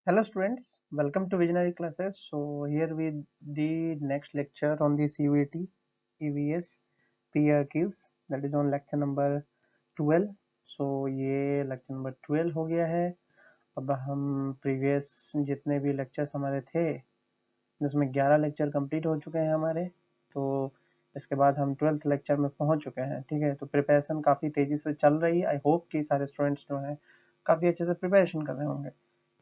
Hello students, welcome to Visionary Classes. So here with the next lecture on the CUET EVS PRQs, that is on lecture number 12. So ये lecture number 12 हो गया है. अब हम previous जितने भी lectures हमारे थे जिसमें 11 lecture complete हो चुके हैं हमारे, तो इसके बाद हम 12th lecture में पहुंच चुके हैं. ठीक है, तो प्रिपरेशन काफ़ी तेज़ी से चल रही है. आई होप कि सारे स्टूडेंट्स जो हैं काफ़ी अच्छे से प्रिपरेशन कर रहे होंगे.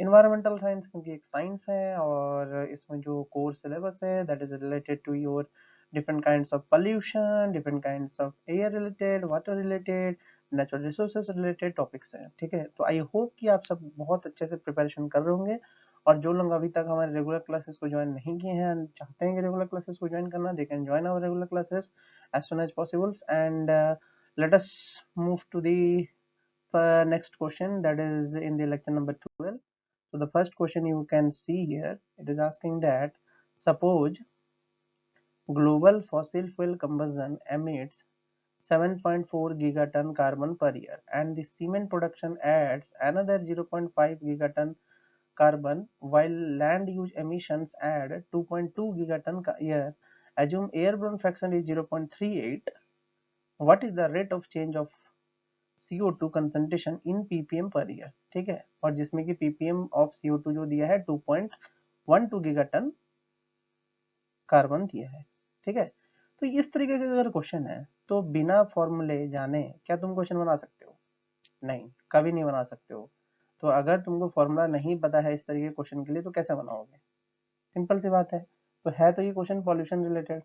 इन्वायरमेंटल साइंस क्योंकि एक साइंस है और इसमें जो कोर सिलेबस है that is related to your different kinds of pollution, different kinds of air related, water related, natural resources related topics हैं. ठीक है, तो आई होप कि आप सब बहुत अच्छे से प्रिपरेशन कर रहे होंगे. और जो लोग अभी तक हमारे रेगुलर क्लासेस को ज्वाइन नहीं किए हैं, चाहते हैं कि रेगुलर क्लासेस को ज्वाइन करना, they can join our regular classes as soon as possibles. And let us move to the next question, that is in the lecture number 12. So the first question you can see here, it is asking that suppose global fossil fuel combustion emits 7.4 gigaton carbon per year and the cement production adds another 0.5 gigaton carbon while land use emissions add 2.2 gigaton a year. Assume airborne fraction is 0.38. What is the rate of change of CO2 concentration in ppm per year. ठीक है, और जिसमें कि ppm of CO2 जो दिया है 2.12 gigaton carbon दिया है. ठीक है, तो इस तरीके का अगर क्वेश्चन है तो बिना फॉर्मूले जाने क्या तुम क्वेश्चन बना सकते हो? नहीं, कभी नहीं बना सकते हो. तो अगर तुमको फॉर्मूला नहीं पता है इस तरीके के क्वेश्चन के लिए तो कैसे बनाओगे? सिंपल सी बात है. तो है तो ये question pollution related.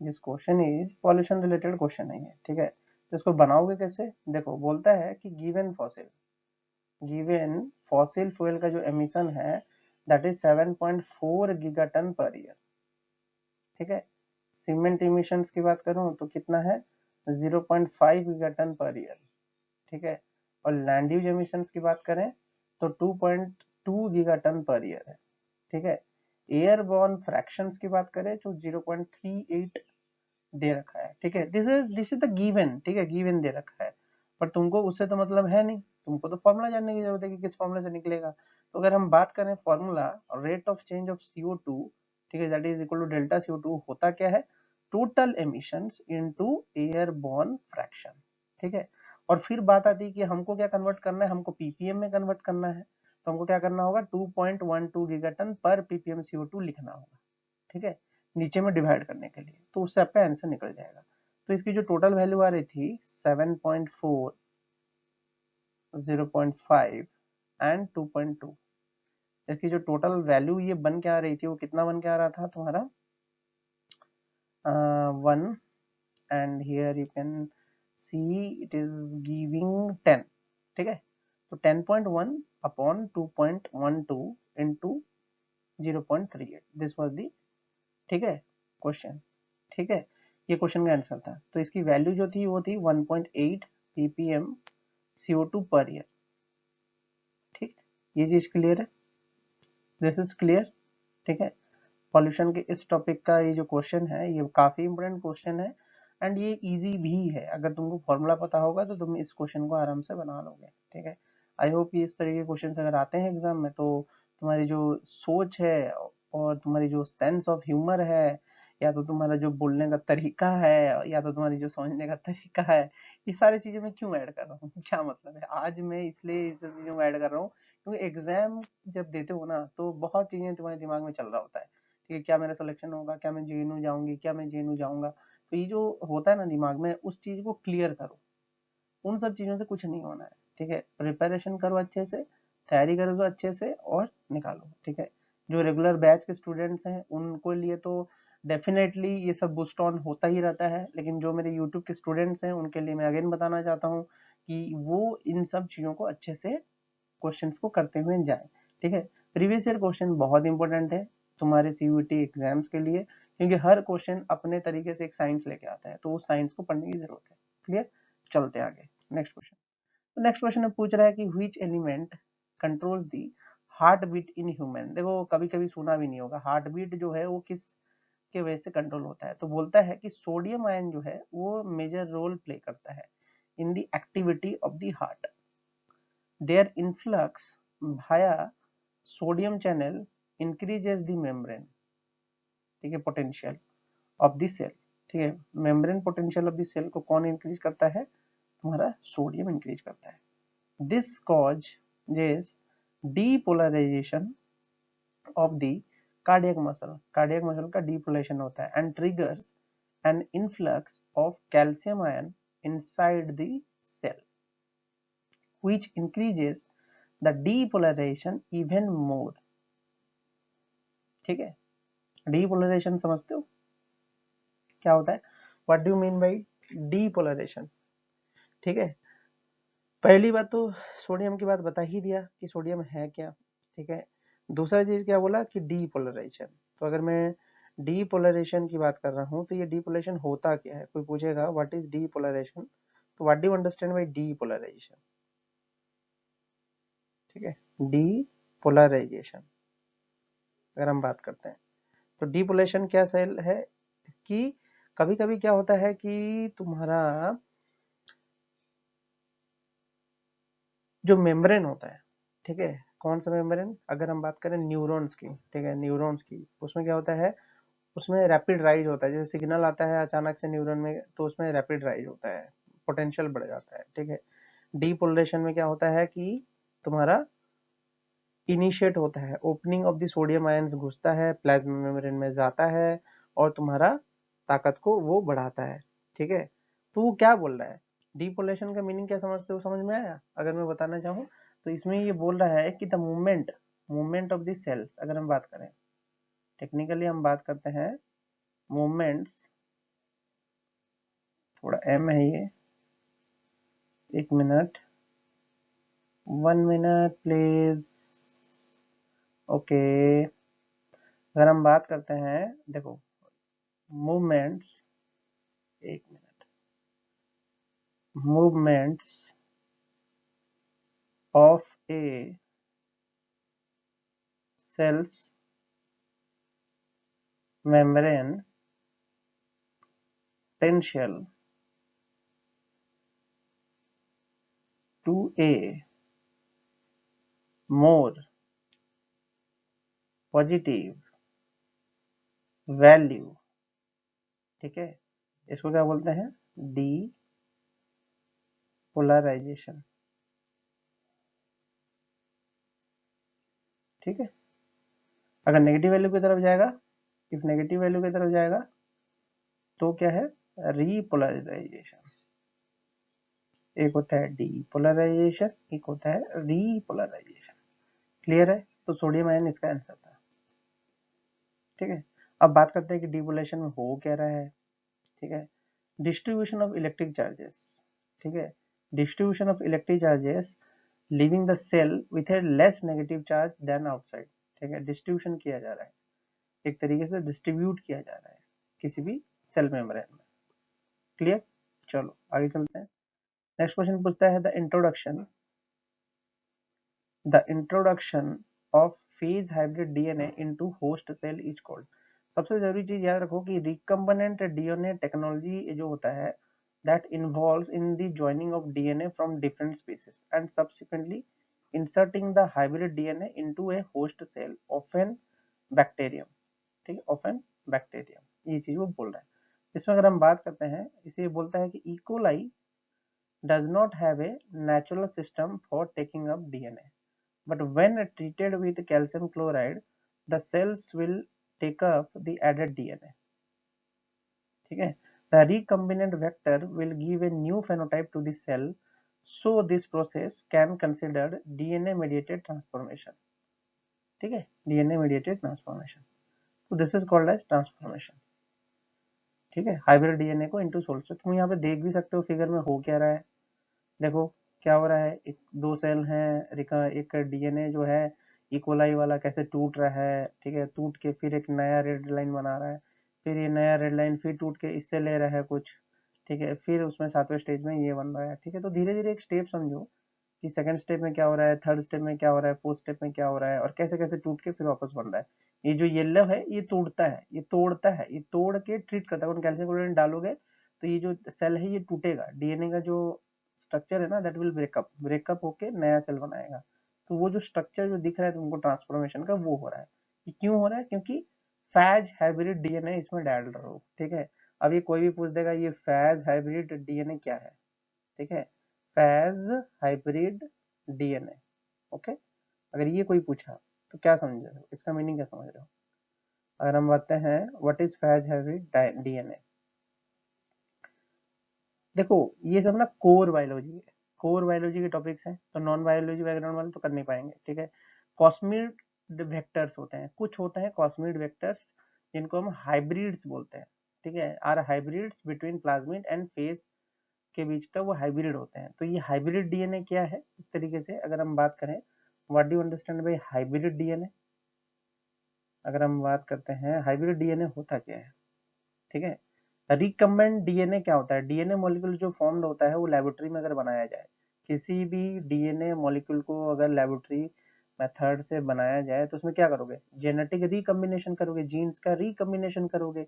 This question is pollution related question है ये. ठीक है, तो इसको बनाओगे कैसे? देखो, बोलता है कि गिवन फॉसिल फ्यूल का जो एमिशन है that is 7.4 gigaton per year. ठीक है, सीमेंट इमिशंस की बात करूं तो कितना है? 0.5 गीगाटन पर ईयर. ठीक है, और लैंड यूज एमिशंस की बात करें तो 2.2 गीगाटन पर ईयर है. ठीक है, एयरबॉर्न फ्रैक्शंस की बात करें तो 0.38 दे रखा है. ठीक है, दिस इज द गिवन. ठीक है, गिवन दे रखा है, पर तुमको उससे तो मतलब है नहीं. तुमको तो फॉर्मूला जानने की जरूरत है कि किस फॉर्मूला से निकलेगा. तो अगर हम बात करें formula rate of change of CO2, ठीक है, that is equal to delta CO2 होता क्या है? Total emissions into airborne fraction. ठीक है, और फिर बात आती है कि हमको क्या कन्वर्ट करना है? हमको पीपीएम में कन्वर्ट करना है. तो हमको क्या करना होगा? 2.12 गीगाटन पर पीपीएम CO2 लिखना होगा. ठीक है, नीचे में डिवाइड करने के लिए, तो उससे आपका आंसर निकल जाएगा. तो इसकी जो टोटल वैल्यू आ रही थी 7.4, 0.5 एंड 2.2, इसकी जो टोटल वैल्यू ये बन के आ रही थी वो कितना बन के आ रहा था तुम्हारा? 1, and here you can see it is giving 10. ठीक है, तो 10.1 upon 2.12 into 0.38, this was the. ठीक है, क्वेश्चन. ठीक है, ये क्वेश्चन का आंसर था. तो इसकी वैल्यू जो थी वो थी 1.8 ppm CO2 पर ईयर. ठीक, ये चीज क्लियर है? This is clear. ठीक है, पॉल्यूशन के इस टॉपिक का ये जो क्वेश्चन है ये काफी इंपोर्टेंट क्वेश्चन है एंड ये इजी भी है. अगर तुमको फॉर्मूला पता होगा तो तुम इस क्वेश्चन को आराम से बना लोगे. ठीक है, आई होप कि इस तरीके के क्वेश्चन अगर आते हैं एग्जाम में तो तुम्हारी जो सोच है और तुम्हारी जो सेंस ऑफ ह्यूमर है, या तो तुम्हारा जो बोलने का तरीका है, या तो तुम्हारी जो समझने का तरीका है, ये सारी चीजें मैं क्यों ऐड कर रहा हूँ? क्या मतलब है? आज मैं इसलिए इस चीजों को ऐड कर रहा हूँ क्योंकि एग्जाम जब देते हो ना तो बहुत चीजें तुम्हारे दिमाग में चल रहा होता है. ठीक है, क्या मेरा सिलेक्शन होगा, क्या मैं जेएनयू जाऊंगी, क्या मैं जेएनयू जाऊंगा? तो ये जो होता है ना दिमाग में, उस चीज को क्लियर करो. उन सब चीजों से कुछ नहीं होना है. ठीक है, प्रिपरेशन करो अच्छे से, तैयारी करो अच्छे से और निकालो. ठीक है, जो रेगुलर बैच के स्टूडेंट्स हैं उनको लिए तो डेफिनेटली ये सब बूस्ट ऑन होता ही रहता है, लेकिन जो मेरे यूट्यूब के स्टूडेंट्स हैं उनके लिए मैं अगेन बताना चाहता हूँ कि वो इन सब चीजों को अच्छे से क्वेश्चंस को करते हुए जाए. ठीक है, प्रीवियस ईयर क्वेश्चन बहुत इंपॉर्टेंट है तुम्हारे सीयूईटी एग्जाम्स के लिए, क्योंकि हर क्वेश्चन अपने तरीके से एक साइंस लेके आता है, तो उस साइंस को पढ़ने की जरूरत है. क्लियर? चलते आगे नेक्स्ट क्वेश्चन. तो नेक्स्ट क्वेश्चन में पूछ रहा है कि which element controls the heart beat in human. देखो, कभी कभी सुना भी नहीं होगा हार्ट बीट जो है वो किस के वजह से कंट्रोल होता है. तो बोलता है कि सोडियम आयन जो है वो मेजर रोल प्ले करता है in the activity of the heart. Their influx via sodium channel increases the membrane, ठीक है, पोटेंशियल ऑफ द सेल, ठीक है, membrane potential of the cell को कौन इंक्रीज करता है, तुम्हारा सोडियम इंक्रीज करता है। This causes depolarisation of the cardiac muscle का डीपोलराइजेशन होता है and triggers an influx of calcium ion inside the cell which increases the depolarisation even more, ठीक है। डीपोलराइजेशन समझते हो क्या होता है, what do you mean by depolarisation, ठीक है। पहली बात तो सोडियम की बात बता ही दिया कि सोडियम है क्या, ठीक है। दूसरा चीज क्या बोला कि डीपोलराइजेशन, तो अगर मैं डीपोलराइजेशन की बात कर रहा हूँ तो ये डीपोलराइजेशन होता क्या है, कोई पूछेगा व्हाट इज डीपोलराइजेशन, तो what do you understand by depolarisation, ठीक है। डीपोलराइजेशन अगर हम बात करते हैं तो डीपोलराइजेशन क्या सेल है कि कभी कभी क्या होता है कि तुम्हारा जो मेम्ब्रेन होता है, ठीक है, कौन सा मेम्ब्रेन, अगर हम बात करें न्यूरॉन्स की, ठीक है, न्यूरॉन्स की, उसमें क्या होता है, उसमें रैपिड राइज होता है, जैसे सिग्नल आता है अचानक से न्यूरॉन में तो उसमें रैपिड राइज होता है, पोटेंशियल बढ़ जाता है, ठीक है। डीपोलरेशन में क्या होता है कि तुम्हारा इनिशिएट होता है, opening of the sodium ions घुसता है, प्लाज्मा मेम्ब्रेन में जाता है और तुम्हारा ताकत को वो बढ़ाता है, ठीक है। तो वो क्या बोल रहा है, डीपोलेशन का मीनिंग क्या समझते हो, समझ में आया, अगर मैं बताना चाहूँ तो इसमें ये बोल रहा है कि the movement movement of the cells, अगर हम बात करें टेक्निकली हम बात करते हैं मूवमेंट्स, थोड़ा एम है ये, एक मिनट, 1 मिनट प्लीज, ओके। अगर हम बात करते हैं, देखो मूवमेंट्स, एक minute, movements of a cells membrane potential to a more positive value, ठीक है, इसको क्या बोलते हैं, डी पोलराइजेशन, ठीक है। अगर नेगेटिव वैल्यू की तरफ जाएगा, इफ नेगेटिव वैल्यू की तरफ जाएगा तो क्या है, रीपोलराइजेशन, एक होता है डीपोलराइजेशन, एक होता है रीपोलराइजेशन, क्लियर है। तो सोडियम आयन इसका आंसर था, ठीक है। अब बात करते हैं कि डीपोलराइजेशन में हो क्या रहा है, ठीक है। डिस्ट्रीब्यूशन ऑफ इलेक्ट्रिक चार्जेस, ठीक है, distribution of electric charges leaving the cell with a less negative charge than outside, ठीक है, डिस्ट्रीब्यूशन किया जा रहा है, एक तरीके से डिस्ट्रीब्यूट किया जा रहा है किसी भी सेल मेम्ब्रेन में, क्लियर। चलो आगे चलते हैं। नेक्स्ट क्वेश्चन पूछता है the introduction of phage hybrid DNA into host cell is called. सबसे जरूरी चीज याद रखो कि रिकम्बिनेंट डीएनए टेक्नोलॉजी जो होता है that involves in the joining of DNA from different species and subsequently inserting the hybrid DNA into a host cell, often bacterium, ठीक है, often bacterium, ये चीज वो बोल रहा है। इसमें अगर हम बात करते हैं, इसे बोलता है कि E. coli does not have a natural system for taking up DNA, but when treated with calcium chloride, the cells will take up the added DNA, ठीक है। The recombinant vector will give a new phenotype to the cell, so this process can considered DNA mediated transformation, ठीक है, DNA mediated transformation, तो this is called as transformation, ठीक है, hybrid DNA को into souls. तुम यहाँ पे देख भी सकते हो फिगर में हो क्या रहा है, देखो क्या हो रहा है, एक दो सेल हैं, एक डीएनए जो है इकोलाई वाला कैसे टूट रहा है, ठीक है, टूट के फिर एक नया रेड लाइन बना रहा है, फिर ये नया रेड लाइन फिर टूट के इससे ले रहा है कुछ, ठीक है, फिर उसमें सातवें स्टेज में ये बन रहा है, ठीक है। तो धीरे धीरे एक स्टेप समझो कि सेकंड स्टेप में क्या हो रहा है, थर्ड स्टेप में क्या हो रहा है, फोर्थ स्टेप में क्या हो रहा है, और कैसे कैसे टूट के फिर वापस बन रहा है। ये जो येलो है ये तोड़ता है, ये तोड़ता है, ये तोड़ के ट्रीट करता है, कैल्शियम क्लोराइड डालोगे तो ये जो सेल है ये टूटेगा, डीएनए का जो स्ट्रक्चर है ना दैट विल ब्रेकअप होके नया सेल बनाएगा, तो वो जो स्ट्रक्चर जो दिख रहा है तुमको ट्रांसफॉर्मेशन का, वो हो रहा है। ये क्यों हो रहा है? क्योंकि फैज हाइब्रिड डीएनए इसमें डाल रहे हो, ठीक है। अब ये कोई भी पूछ देगा ये फैज हाइब्रिड डीएनए क्या है, ठीक है, फैज हाइब्रिड डीएनए, ओके। अगर ये कोई पूछा तो क्या समझ रहे हो, इसका मीनिंग क्या समझ रहे हो? अगर हम बताते हैं what is Faiz hybrid DNA, देखो ये सब ना कोर बायोलॉजी है, कोर बायोलॉजी के टॉपिक्स हैं, तो नॉन बायोलॉजी बैकग्राउंड वाले तो कर नहीं पाएंगे, ठीक है। कॉस्मिड वेक्टर्स होते हैं, कुछ होते हैं कॉस्मिड वेक्टर्स जिनको हम हाइब्रिड्स बोलते हैं, ठीक है, are hybrids between plasmid and phage के बीच का वो हाइब्रिड होते हैं। तो ये हाइब्रिड डीएनए क्या है, इस तरीके से अगर हम बात करें, what do you understand bye hybrid DNA? अगर हम बात करते हैं हाइब्रिड डीएनए होता क्या है, ठीक है। रिकम्बेंट डीएनए क्या होता है? डीएनए मॉलिक्यूल जो फॉर्म्ड होता है वो लेबोरेटरी में अगर बनाया जाए, किसी भी डीएनए मॉलिक्यूल को अगर लेबोरेटरी मेथड से बनाया जाए तो उसमें क्या करोगे? जेनेटिक रिकम्बिनेशन करोगे, जीन्स का रिकम्बिनेशन करोगे,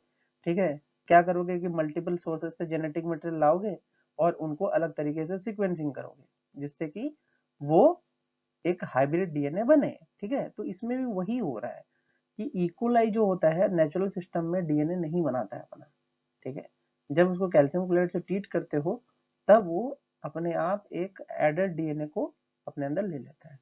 ठीक है। क्या करोगे कि मल्टीपल सोर्सेज से जेनेटिक मटेरियल लाओगे और उनको अलग तरीके से सीक्वेंसिंग करोगे, जिससे कि वो एक हाइब्रिड डीएनए बने, ठीक है। तो इसमें भी वही हो रहा है कि इकोलाई जो होता है नेचुरल सिस्टम में डीएनए नहीं बनाता है अपना, ठीक है। जब उसको कैल्शियम क्लोराइड से ट्रीट करते हो तब वो अपने आप एक एडेड डीएनए को अपने अंदर ले लेता है।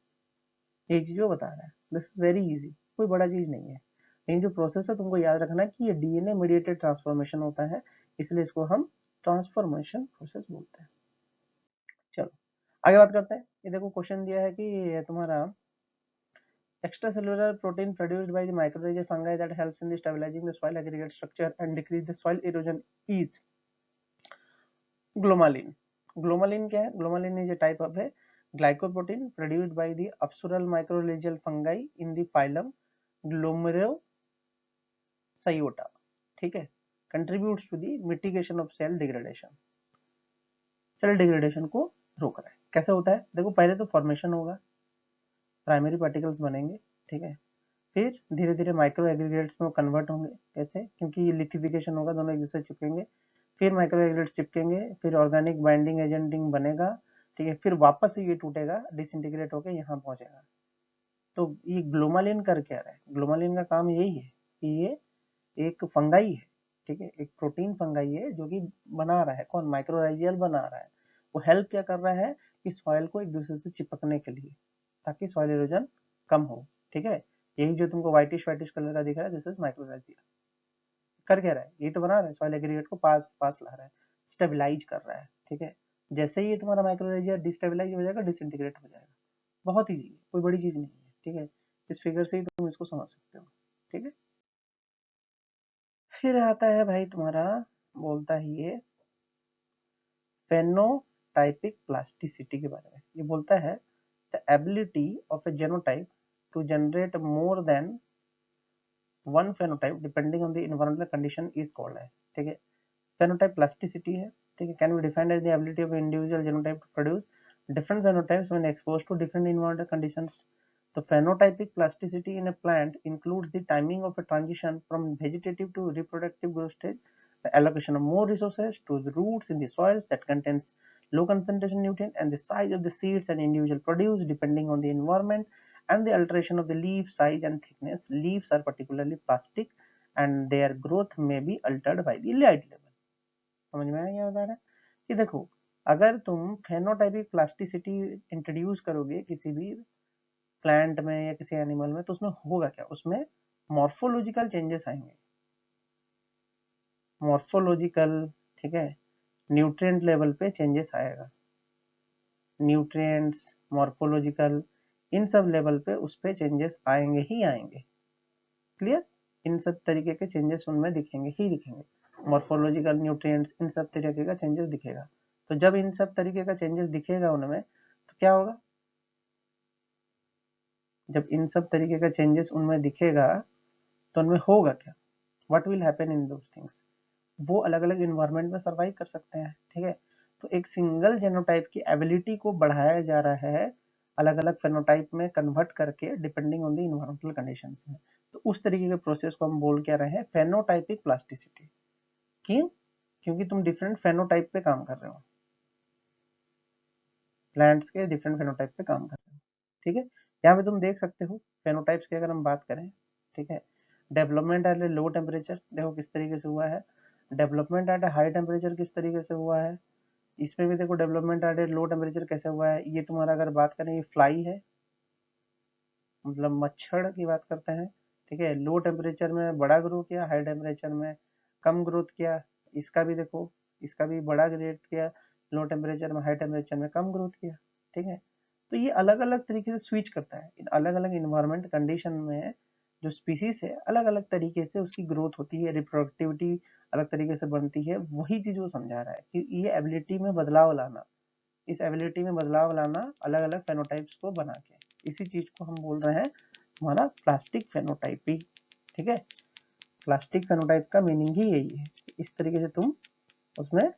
ये चीज वो बता रहा है, दिस इज वेरी इजी, कोई बड़ा चीज नहीं है। लेकिन जो प्रोसेस है तुमको याद रखना है कि ये डीएनए मीडिएटेड ट्रांसफॉर्मेशन होता है, इसलिए इसको हम ट्रांसफॉर्मेशन प्रोसेस बोलते हैं। चलो आगे बात करते हैं। ये देखो क्वेश्चन दिया है कि तुम्हारा extracellular protein produced by the mycorrhizal fungi that helps in the stabilizing the soil aggregate structure and decrease the soil erosion is ग्लोमालिन। ग्लोमालिन क्या है? ग्लोमालिन इज ए टाइप ऑफ है glycoprotein produced by the upsural mycorrhizal fungi in the phylum Glomerulosciota, ठीक है, contributes to the mitigation of cell degradation, cell degradation को रोक रहा है। कैसे होता है? देखो पहले तो फॉर्मेशन होगा, प्राइमरी पार्टिकल्स बनेंगे, ठीक है, फिर धीरे धीरे माइक्रो एग्रीगेट्स में कन्वर्ट होंगे। कैसे? क्योंकि लिथिफिकेशन होगा, दोनों एक दूसरे चिपकेंगे, फिर माइक्रो एग्रीगेट्स चिपकेंगे, फिर ऑर्गेनिक बाइंडिंग एजेंटिंग बनेगा, ठीक है, फिर वापस से ये टूटेगा, डिसइंटीग्रेट होकर यहाँ पहुंचेगा। तो ये ग्लोमालिन कर क्या रहा है? ग्लोमालिन का काम यही है कि ये एक फंगाई है, ठीक है, एक प्रोटीन फंगाई है जो कि बना रहा है, कौन? माइक्रोराइजियल बना रहा है। वो हेल्प क्या कर रहा है कि सॉइल को एक दूसरे से चिपकने के लिए, ताकि सॉइल इरोजन कम हो, ठीक है। यही जो तुमको व्हाइटिश व्हाइटिश कलर का दिख रहा है, दिस इज माइक्रोराइजिया। कर क्या रहा है? ये तो बना रहा है, सॉइल एग्रीगेट को पास पास ला रहा है, स्टेबलाइज कर रहा है, ठीक है। जैसे ही ये तुम्हारा माइक्रोराइजिया डिस्टेबलाइज हो जाएगा, डिसइंटीग्रेट हो जाएगा। बहुत ईजी है, कोई बड़ी चीज नहीं है, ठीक है। इस फिगर से ही तुम इसको समझ सकते हो, ठीक है। फिर आता है भाई तुम्हारा, बोलता है ये फेनोटाइपिक प्लास्टिसिटी के बारे में। ये बोलता है the ability of a genotype to generate more than one phenotype depending on the environmental condition is called as, ठीक है। फेनोटाइप प्लास्टिसिटी है, ठीक है, can be defined as the ability of individual genotype to produce different phenotypes when exposed to different environmental conditions. The phenotypic plasticity in a plant includes the timing of a transition from vegetative to reproductive growth stage, the allocation of more resources to the roots in the soils that contains low concentration nutrient, and the size of the seeds an individual produce depending on the environment and the alteration of the leaf size and thickness. Leaves are particularly plastic and their growth may be altered by the light level. समझ में आया क्या बता रहा है? कि देखो अगर तुम फेनोटाइपिक प्लास्टिसिटी इंट्रोड्यूस करोगे किसी भी प्लांट में या किसी एनिमल में, तो उसमें होगा क्या? उसमें मॉर्फोलॉजिकल चेंजेस आएंगे, मॉर्फोलॉजिकल, ठीक है, न्यूट्रिएंट लेवल पे चेंजेस आएगा, न्यूट्रिएंट्स, मॉर्फोलॉजिकल, इन सब लेवल पे उस पे चेंजेस आएंगे ही आएंगे। क्लियर? इन सब तरीके के चेंजेस उनमें दिखेंगे ही दिखेंगे, मॉर्फोलॉजिकल, न्यूट्रिएंट्स, इन सब तरीके का चेंजेस दिखेगा। तो जब इन सब तरीके का चेंजेस दिखेगा उनमें, तो क्या होगा? जब इन सब तरीके का चेंजेस उनमें दिखेगा तो उनमें होगा क्या? What will happen in those things? वो अलग अलग इन्वायरमेंट में सर्वाइव कर सकते हैं, ठीक है। तो एक सिंगल जेनोटाइप की एबिलिटी को बढ़ाया जा रहा है अलग अलग फेनोटाइप में कन्वर्ट करके, depending on the environmental conditions में। तो उस तरीके के प्रोसेस को हम बोल क्या रहे हैं? Phenotypic plasticity. क्यों? क्योंकि तुम डिफरेंट फेनोटाइप पे काम कर रहे हो, प्लांट्स के डिफरेंट फेनोटाइप पे काम कर रहे हो, ठीक है। यहाँ पे तुम देख सकते हो फेनोटाइप्स की अगर हम बात करें, ठीक है, development at A low temperature देखो किस तरीके से हुआ है, development at A high temperature किस तरीके से हुआ है, इसमें भी देखो development at A low temperature कैसे हुआ है। ये तुम्हारा अगर बात करें ये फ्लाई है, मतलब मच्छर की बात करते हैं, ठीक है, लो टेम्परेचर में बड़ा ग्रो किया, हाई टेम्परेचर में कम ग्रोथ किया। इसका भी देखो, इसका भी बड़ा ग्रेड किया, लो टेम्परेचर में हाई टेम्परेचर में कम ग्रोथ किया, ठीक है। तो ये अलग अलग तरीके से स्विच करता है, अलग अलग इन्वायरमेंट कंडीशन में जो स्पीसीज है अलग अलग तरीके से उसकी ग्रोथ होती है, रिप्रोडक्टिविटी अलग तरीके से बनती है। वही चीज वो समझा रहा है कि ये एबिलिटी में बदलाव लाना, इस एबिलिटी में बदलाव लाना अलग अलग फेनोटाइप्स को बना के, इसी चीज को हम बोल रहे हैं हमारा प्लास्टिक फेनोटाइपी, ठीक है। प्लास्टिक फेनोटाइप का मीनिंग ही यही है, इस तरीके से तुम उसमें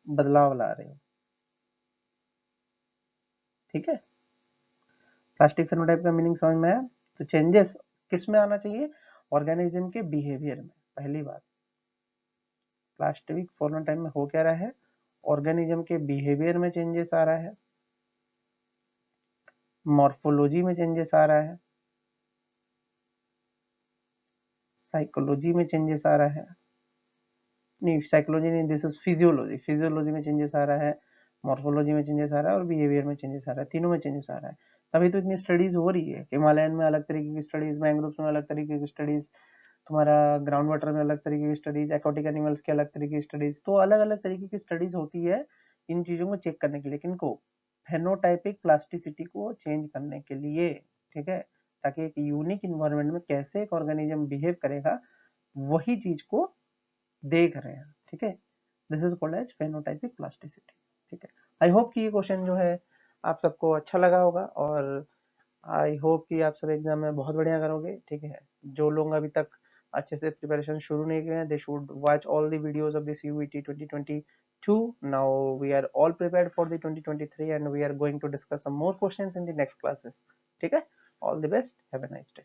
बदलाव ला रहे हो, ठीक है। प्लास्टिक फेनोटाइप का मीनिंग समझ में आया। तो चेंजेस किस में आना चाहिए, ऑर्गेनिज्म के बिहेवियर में। पहली बात, प्लास्टिक फेनोटाइप में हो क्या रहा है, ऑर्गेनिज्म के बिहेवियर में चेंजेस आ रहा है, मॉर्फोलॉजी में चेंजेस आ रहा है, साइकोलॉजी में चेंजेस आ रहा है, नहीं साइकोलॉजी नहीं, दिस इज फिजियोलॉजी, फिजियोलॉजी में चेंजेस आ रहा है, मॉर्फोलॉजी में चेंजेस आ रहा है और बिहेवियर में चेंजेस आ रहा है, तीनों में चेंजेस आ रहा है। तभी तो इतनी स्टडीज हो रही है, हिमालयन में अलग तरीके की स्टडीज, मैंग्रोव्स में अलग तरीके की स्टडीज, तुम्हारा ग्राउंड वाटर में अलग तरीके की स्टडीज, एक्वाटिक एनिमल्स की अलग तरीके की स्टडीज, तो अलग अलग तरीके की स्टडीज होती है इन चीजों को चेक करने के लिए, किनको, फेनोटाइपिक प्लास्टिसिटी को चेंज करने के लिए, ठीक है, ताकि एक यूनिक इन्वायरमेंट में कैसे एक ऑर्गेनिज्म बिहेव करेगा वही चीज को देख रहे हैं, ठीक है। This is called as phenotypic plasticity, ठीक है। आई होप कि ये क्वेश्चन जो है आप सबको अच्छा लगा होगा और आई होप कि आप सब एग्जाम में बहुत बढ़िया करोगे, ठीक है। जो लोग अभी तक अच्छे से प्रिपरेशन शुरू नहीं किए हैं, they should watch all the videos of this UET 2022। Now we are all prepared for the 2023 and we are going to discuss some more questions in the next classes, ठीक है। All the best, have a nice day.